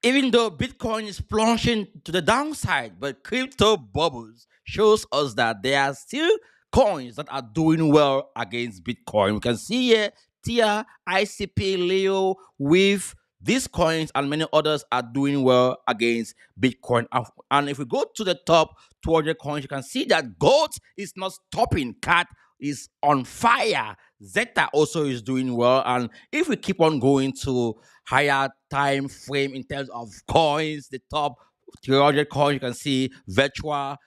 Even though Bitcoin is plunging to the downside, but crypto bubbles shows us that there are still coins that are doing well against Bitcoin. We can see here TIA, ICP, Leo, with these coins and many others are doing well against Bitcoin. And if we go to the top 200 coins, you can see that gold is not stopping. Cat is on fire. Zeta also is doing well. And if we keep on going to higher time frame in terms of coins, the top 300 coins, you can see Virtual,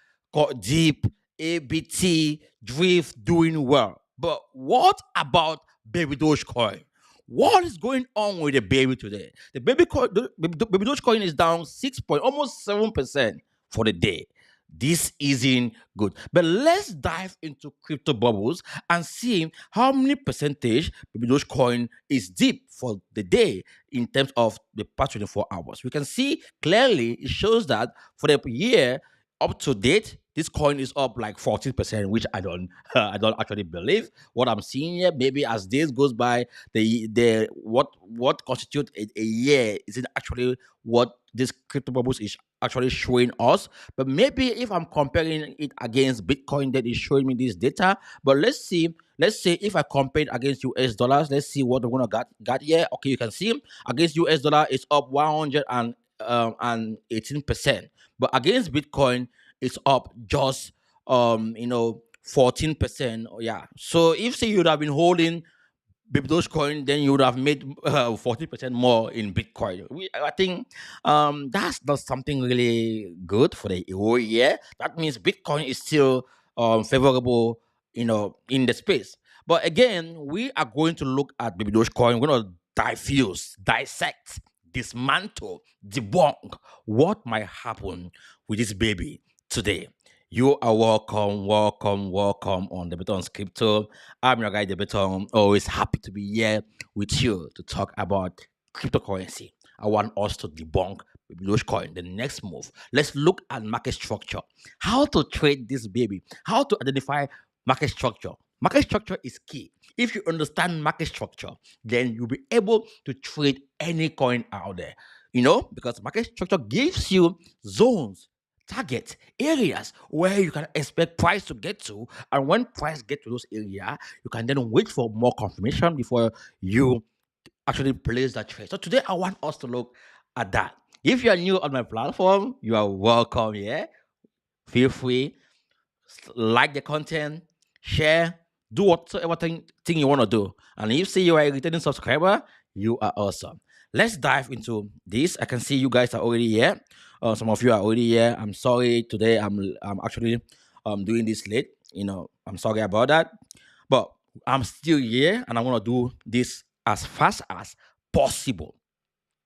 Deep, ABT, Drift doing well. But what about Baby Doge coin? What is going on with the baby today? The baby Doge coin is down 6 point, almost 7% for the day. This isn't good. But let's dive into crypto bubbles and see how many percentage Baby Dogecoin is deep for the day in terms of the past 24 hours. We can see clearly it shows that for the year up to date, this coin is up like 14%, which I don't I don't actually believe what I'm seeing here. Maybe as days goes by, the what constitutes a year isn't actually what this crypto bubbles is actually showing us. But maybe if I'm comparing it against Bitcoin, that is showing me this data. But let's see. Let's say if I compare it against US dollars, let's see what we're gonna got here. Okay, you can see against US dollar, it's up 118%. But against Bitcoin, it's up just 14%. Yeah. So if say you would have been holding Baby Dogecoin, then you would have made 40% more in Bitcoin. I think that's not something really good for the whole year. That means Bitcoin is still favorable, in the space. But again, we are going to look at Baby Dogecoin. We're going to diffuse, dissect, dismantle, debunk what might happen with this baby today. You are welcome, welcome, welcome on the Beton's Crypto. I'm your guy, the Beton. Always happy to be here with you to talk about cryptocurrency. I want us to debunk Dogecoin, the next move. Let's look at market structure. How to trade this baby. How to identify market structure. Market structure is key. If you understand market structure, then you'll be able to trade any coin out there. Because market structure gives you zones, target areas where you can expect price to get to, and when price get to those areas, you can then wait for more confirmation before you actually place that trade. So today I want us to look at that. If you are new on my platform, you are welcome. Yeah, feel free, like the content, share, do whatever thing you want to do. And if say you are a returning subscriber, you are awesome. Let's dive into this. I can see you guys are already here. Some of you are already here. I'm sorry today. I'm actually doing this late. I'm sorry about that, but I'm still here, and I want to do this as fast as possible.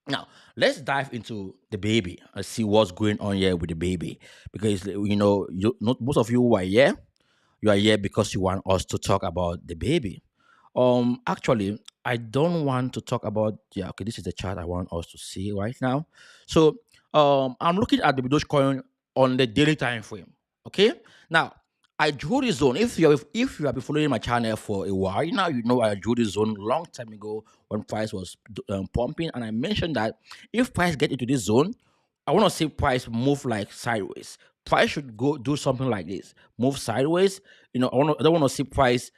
Now, let's dive into the baby and see what's going on here with the baby. Because not most of you who are here, you are here because you want us to talk about the baby. Actually, I don't want to talk about. Yeah, okay, this is the chart I want us to see right now. So, I'm looking at the Dogecoin on the daily time frame. Okay, now I drew this zone. If you have been following my channel for a while now, you know I drew this zone long time ago when price was pumping, and I mentioned that if price get into this zone, I want to see price move like sideways. Price should go do something like this, move sideways. I don't want to see price,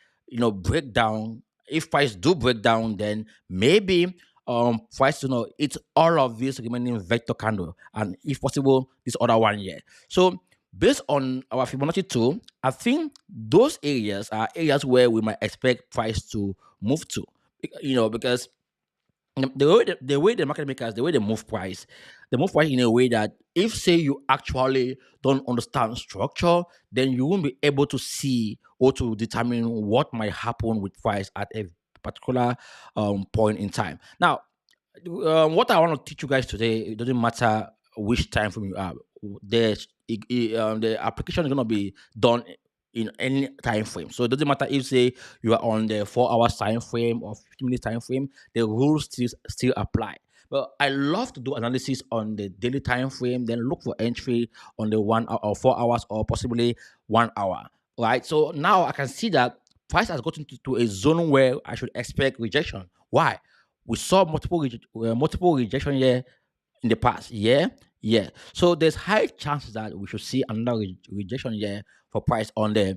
break down. If price do break down, then maybe price, it's all of this remaining vector candle, and if possible, this other one here. So based on our Fibonacci tool, I think those areas are areas where we might expect price to move to. Because the way the market makers, the way they move price in a way that if say you actually don't understand structure, then you won't be able to see or to determine what might happen with price at a particular point in time. Now, what I want to teach you guys today, it doesn't matter which time frame you are. The application is going to be done in any time frame. So it doesn't matter if say you are on the 4 hours time frame or 50 minutes time frame, the rules still apply. But I love to do analysis on the daily time frame, then look for entry on the 1 hour or 4 hours or possibly 1 hour. Right. So now I can see that price has gotten to a zone where I should expect rejection. Why? We saw multiple rejection here in the past. Yeah, yeah. So there's high chances that we should see another rejection here for price on the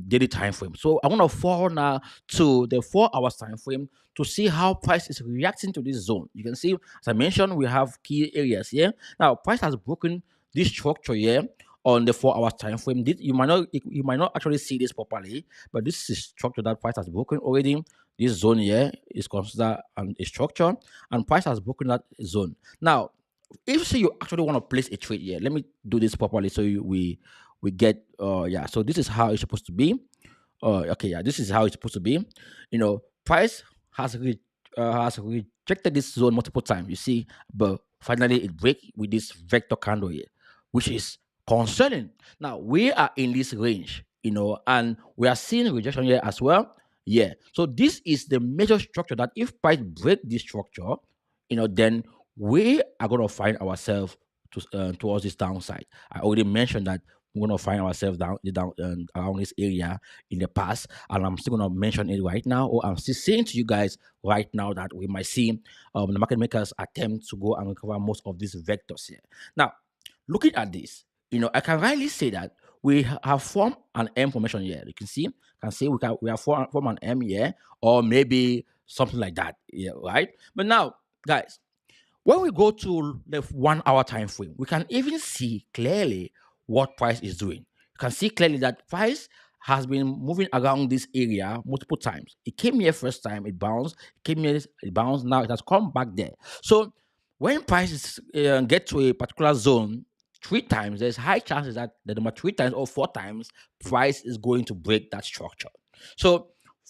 daily time frame. So I'm gonna fall now to the 4 hours time frame to see how price is reacting to this zone. You can see, as I mentioned, we have key areas here. Now, price has broken this structure here on the 4 hours time frame. You might not actually see this properly, but this is structure that price has broken already. This zone here is considered a structure, and price has broken that zone. Now, if say you actually want to place a trade here, let me do this properly so we get yeah. So this is how it's supposed to be. Okay, yeah, this is how it's supposed to be. Price has rejected this zone multiple times. You see, but finally it break with this vector candle here, which is concerning. Now we are in this range, and we are seeing rejection here as well. Yeah, so this is the major structure that if price break this structure, then we are going to find ourselves towards this downside. I already mentioned that we're going to find ourselves down around this area in the past, and I'm still going to mention it right now, or I'm still saying to you guys right now that we might see the market makers attempt to go and recover most of these vectors here. Now, looking at this, I can rightly say that we have formed an M formation here. You can see we have formed an M here, or maybe something like that. Yeah, right. But now, guys, when we go to the 1 hour time frame, we can even see clearly what price is doing. You can see clearly that price has been moving around this area multiple times. It came here first time, it bounced, it came here, it bounced, now it has come back there. So when prices get to a particular zone 3 times, there's high chances that the number 3 times or 4 times price is going to break that structure. So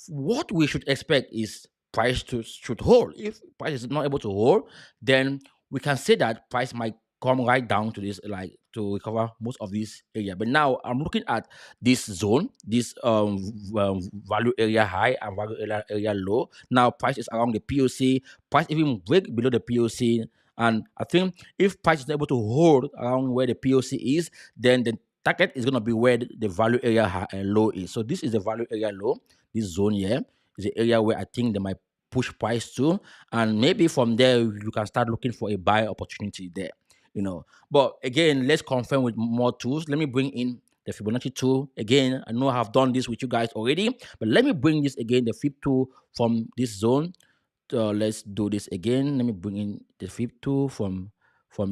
what we should expect is price to should hold. If price is not able to hold, then we can say that price might come right down to this, like to recover most of this area. But now I'm looking at this zone, this value area high and value area low. Now price is around the POC. Price even break below the POC, and I think if price is able to hold around where the POC is, then the target is going to be where the value area high and low is. So this is the value area low. This zone here is the area where I think they might push price to, and maybe from there you can start looking for a buy opportunity there. But again, let's confirm with more tools. Let me bring in the Fibonacci tool again. I know I have done this with you guys already, but let me bring this again, the Fib tool from this zone. Let's do this again. Let me bring in the Fib tool from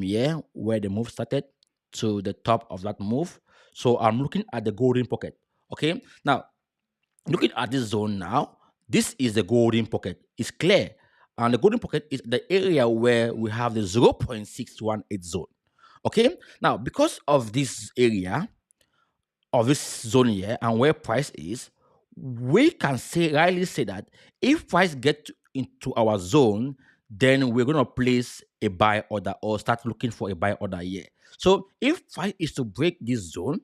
here where the move started to the top of that move. So I'm looking at the golden pocket. Okay, now looking at this zone now, this is the golden pocket. It's clear. And the golden pocket is the area where we have the 0.618 zone. Okay. Now, because of this area, of this zone here, and where price is, we can rightly say that if price get into our zone, then we're going to place a buy order or start looking for a buy order here. So if price is to break this zone,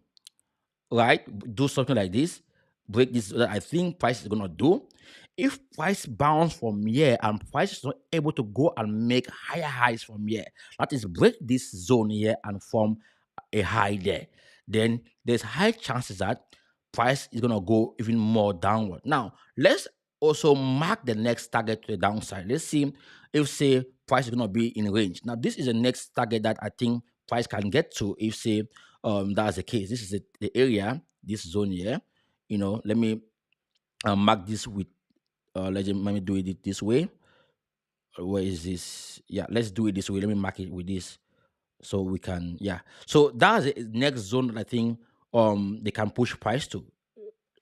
right, do something like this, break this, that I think price is gonna do. If price bounce from here and price is not able to go and make higher highs from here, that is break this zone here and form a high there, then there's high chances that price is gonna go even more downward. Now let's also mark the next target to the downside. Let's see if say price is gonna be in range. Now this is the next target that I think price can get to if say that's the case. This is the area, this zone here. Let me mark this with let me do it this way. Where is this? Yeah, let's do it this way. Let me mark it with this so we can, yeah. So that's the next zone that I think they can push price to.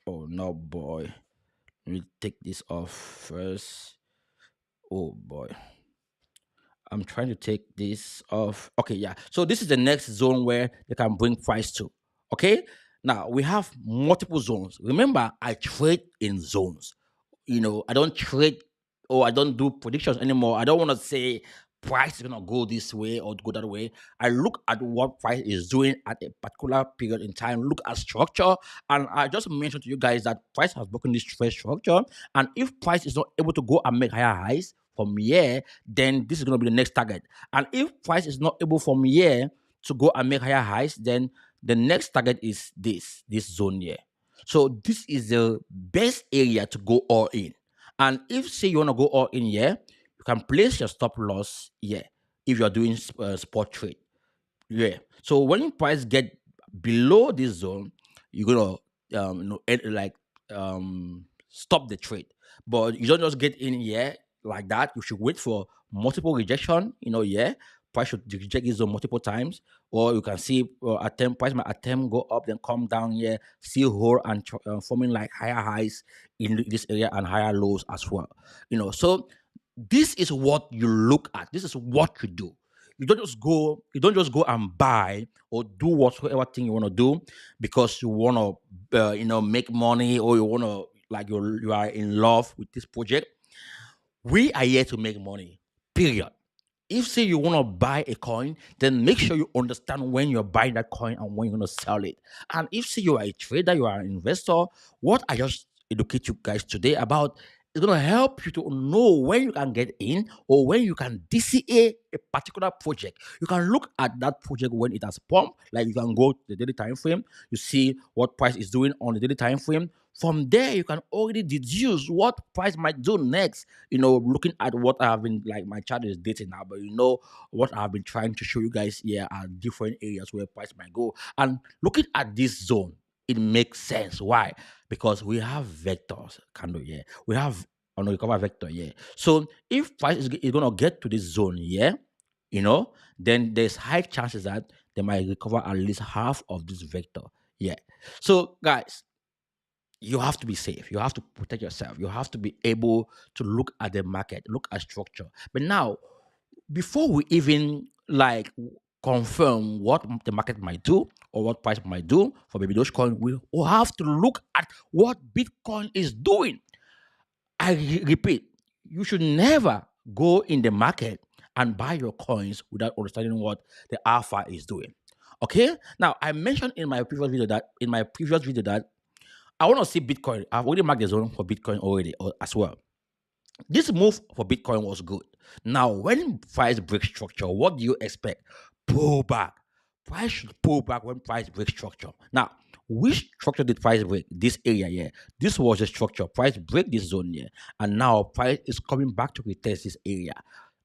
Oh no, boy. Let me take this off first. Oh boy. I'm trying to take this off. Okay, yeah. So this is the next zone where they can bring price to. Okay. Now we have multiple zones. Remember, I trade in zones. I don't trade or I don't do predictions anymore. I don't want to say price is gonna go this way or go that way. I look at what price is doing at a particular period in time, look at structure, and I just mentioned to you guys that price has broken this first structure. And if price is not able to go and make higher highs from here, then this is gonna be the next target. And if price is not able from here to go and make higher highs, then the next target is this zone here. So this is the best area to go all in. And if say you want to go all in here, you can place your stop loss here. if you're doing spot trade. Yeah. So when price get below this zone, you're gonna stop the trade. But you don't just get in here like that. You should wait for multiple rejection. Yeah, price should reject this zone multiple times, or you can see attempt price might attempt go up then come down here, see hold and forming like higher highs in this area and higher lows as well. So this is what you look at. This is what you do. You don't just go and buy or do whatever thing you want to do because you want to make money, or you want to like you are in love with this project. We are here to make money, period. If say you want to buy a coin, then make sure you understand when you're buying that coin and when you're going to sell it. And if say you are a trader, you are an investor, what I just educate you guys today about is going to help you to know when you can get in or when you can DCA a particular project. You can look at that project when it has pumped, like you can go to the daily time frame, you see what price is doing on the daily time frame. From there, you can already deduce what price might do next. Looking at what I have been like my chart is dating now, but what I've been trying to show you guys here are different areas where price might go. And looking at this zone, it makes sense. Why? Because we have vectors candle here. We have on the recover vector here. So if price is gonna get to this zone here, then there's high chances that they might recover at least half of this vector. Yeah. So guys, you have to be safe. You have to protect yourself. You have to be able to look at the market, look at structure. But now, before we even like confirm what the market might do or what price might do for Baby Dogecoin, we will have to look at what Bitcoin is doing. I repeat, you should never go in the market and buy your coins without understanding what the alpha is doing. Okay. Now I mentioned in my previous video that I want to see Bitcoin. I've already marked the zone for Bitcoin already as well. This move for Bitcoin was good. Now, when price breaks structure, what do you expect? Pull back. Price should pull back when price breaks structure. Now, which structure did price break? This area here. This was the structure. Price break this zone here. And now price is coming back to retest this area.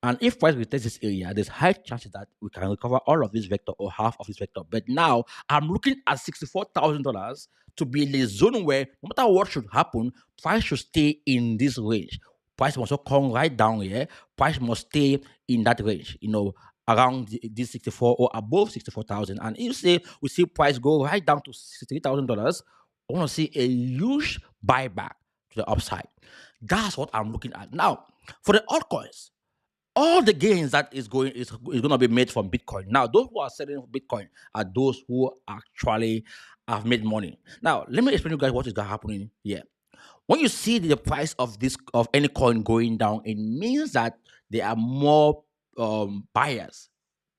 And if price retests this area, there's high chances that we can recover all of this vector or half of this vector. But now I'm looking at $64,000 to be in the zone where no matter what should happen, price should stay in this range. Price must not come right down here. Price must stay in that range, around this 64 or above 64,000. And if say we see price go right down to $63,000, I want to see a huge buyback to the upside. That's what I'm looking at. Now, for the altcoins, all the gains that is going to be made from Bitcoin. Now, those who are selling Bitcoin are those who actually have made money. Now, let me explain to you guys what is happening here. When you see the price of any coin going down, it means that there are more buyers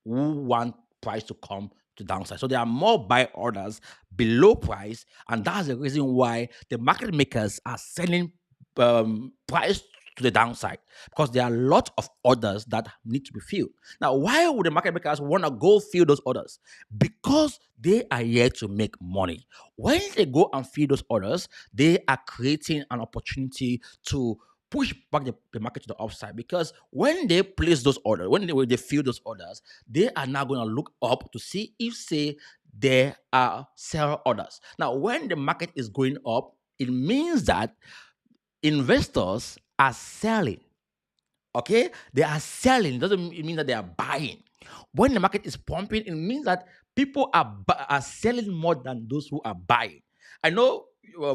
who want price to come to downside. So there are more buy orders below price, and that's the reason why the market makers are selling price to the downside, because there are a lot of orders that need to be filled. Now, why would the market makers want to go fill those orders? Because they are here to make money. When they go and fill those orders, they are creating an opportunity to push back the market to the upside, because when they place those orders, when they fill those orders, they are now going to look up to see if, say, there are sell orders. Now, when the market is going up, it means that investors are selling. Okay, they are selling. It doesn't mean that they are buying. When the market is pumping, it means that people are selling more than those who are buying. I know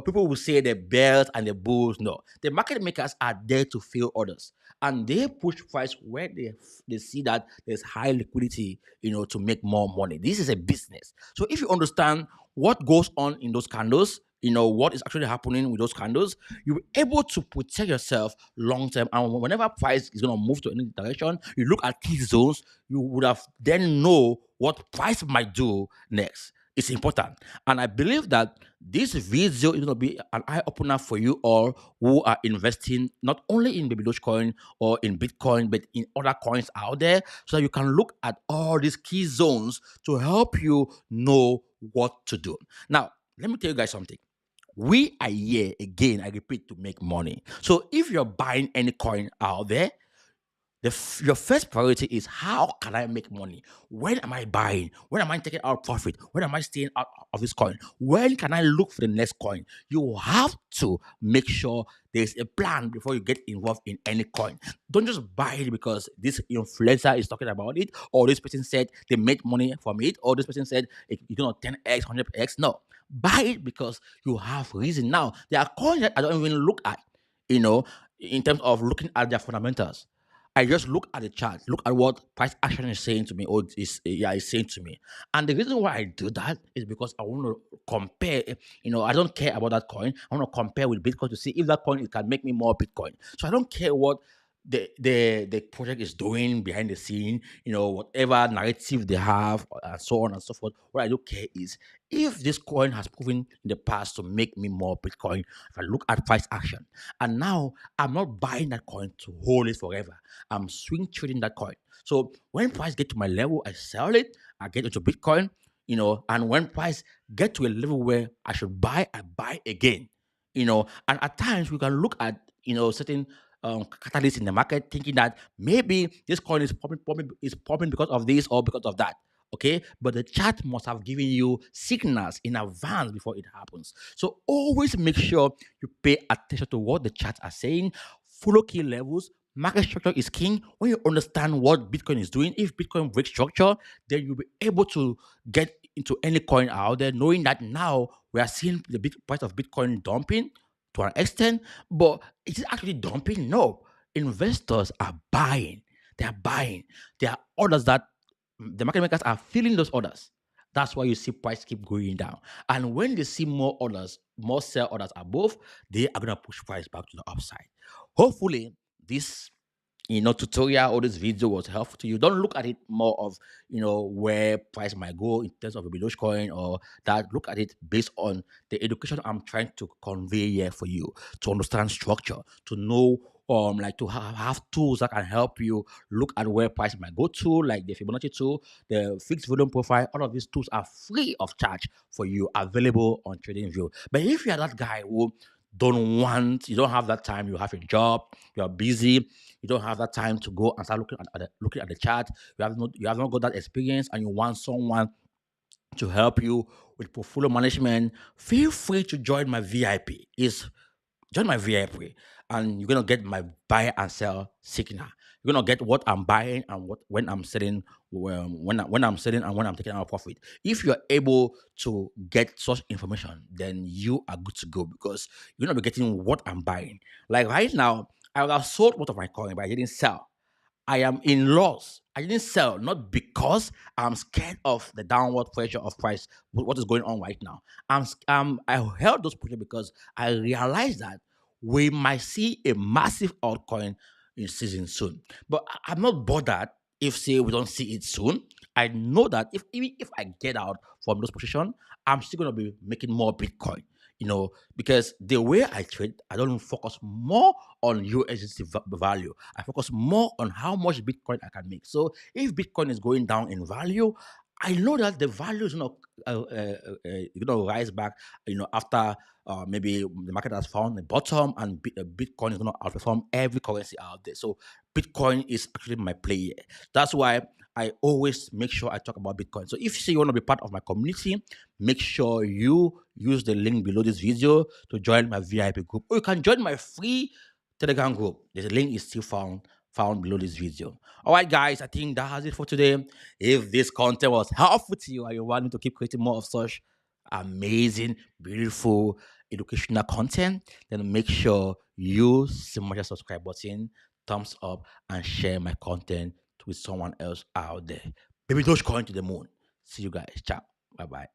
people will say the bears and the bulls. No, the market makers are there to fill orders, and they push price where they see that there's high liquidity, to make more money. This is a business. So if you understand what goes on in those candles, what is actually happening with those candles, you're able to protect yourself long term. And whenever price is going to move to any direction, you look at key zones, you would have then know what price might do next. It's important. And I believe that this video is going to be an eye opener for you all who are investing not only in Baby Dogecoin or in Bitcoin, but in other coins out there, so that you can look at all these key zones to help you know what to do. Now, let me tell you guys something. We are here again, I repeat, to make money. So if you're buying any coin out there, your first priority is how can I make money? When am I buying? When am I taking out profit? When am I staying out of this coin? When can I look for the next coin? You have to make sure there's a plan before you get involved in any coin. Don't just buy it because this influencer is talking about it, or this person said they made money from it, or this person said you know 10x, 100x. No, buy it because you have reason. Now there are coins that I don't even look at, you know, in terms of looking at their fundamentals. I just look at the chart, look at what price action is saying to me, or is saying to me. And the reason why I do that is because I want to compare. You know, I don't care about that coin. I want to compare with Bitcoin to see if that coin can make me more Bitcoin. So I don't care what the project is doing behind the scene, you know, whatever narrative they have, and so on and so forth. What I don't care is if this coin has proven in the past to make me more Bitcoin. If I look at price action, and now I'm not buying that coin to hold it forever. I'm swing trading that coin. So when price get to my level, I sell it. I get into Bitcoin, you know, and when price get to a level where I should buy, I buy again, you know. And at times we can look at, you know, certain catalysts in the market, thinking that maybe this coin is popping because of this or because of that. Okay, but the chart must have given you signals in advance before it happens. So always make sure you pay attention to what the charts are saying. Follow key levels. Market structure is king. When you understand what Bitcoin is doing, if Bitcoin breaks structure, then you'll be able to get into any coin out there, knowing that now we are seeing the big price of Bitcoin dumping to an extent. But is it actually dumping? No. Investors are buying. They are buying. There are orders that the market makers are filling those orders. That's why you see price keep going down. And when they see more orders, more sell orders above, they are gonna push price back to the upside. Hopefully, this tutorial or this video was helpful to you. Don't look at it more of where price might go in terms of a Baby coin or that. Look at it based on the education I'm trying to convey here for you to understand structure, to know like to have tools that can help you look at where price might go to, like the Fibonacci tool, the fixed volume profile. All of these tools are free of charge for you, available on TradingView. But if you are that guy who you don't have that time, you have a job, you are busy, you don't have that time to go and start looking at the chart. You have not got that experience, and you want someone to help you with portfolio management. Feel free to join my VIP. Join my VIP, and you're gonna get my buy and sell signal. You're gonna get what I'm buying and what when I'm selling, when I'm selling and when I'm taking out profit. If you're able to get such information, then you are good to go because you're gonna be getting what I'm buying. Like right now, I have sold most of my coin, but I didn't sell. I am in loss. I didn't sell, not because I'm scared of the downward pressure of price, what is going on right now. I held those projects because I realized that we might see a massive altcoin in season soon. But I'm not bothered if say we don't see it soon. I know that even if I get out from those positions, I'm still gonna be making more Bitcoin. Because the way I trade, I don't focus more on USDC value. I focus more on how much Bitcoin I can make. So if Bitcoin is going down in value, I know that the value is rise back. After maybe the market has found the bottom, and Bitcoin is going to outperform every currency out there. So Bitcoin is actually my play here. That's why I always make sure I talk about Bitcoin. So if you say you want to be part of my community, make sure you use the link below this video to join my VIP group, or you can join my free Telegram group. The link is still found below this video. All right, guys, I think that has it for today. If this content was helpful to you and you want me to keep creating more of such amazing, beautiful, educational content, then make sure you smash the subscribe button, thumbs up, and share my content with someone else out there. Baby Doge coin to the moon. See you guys. Ciao. Bye bye.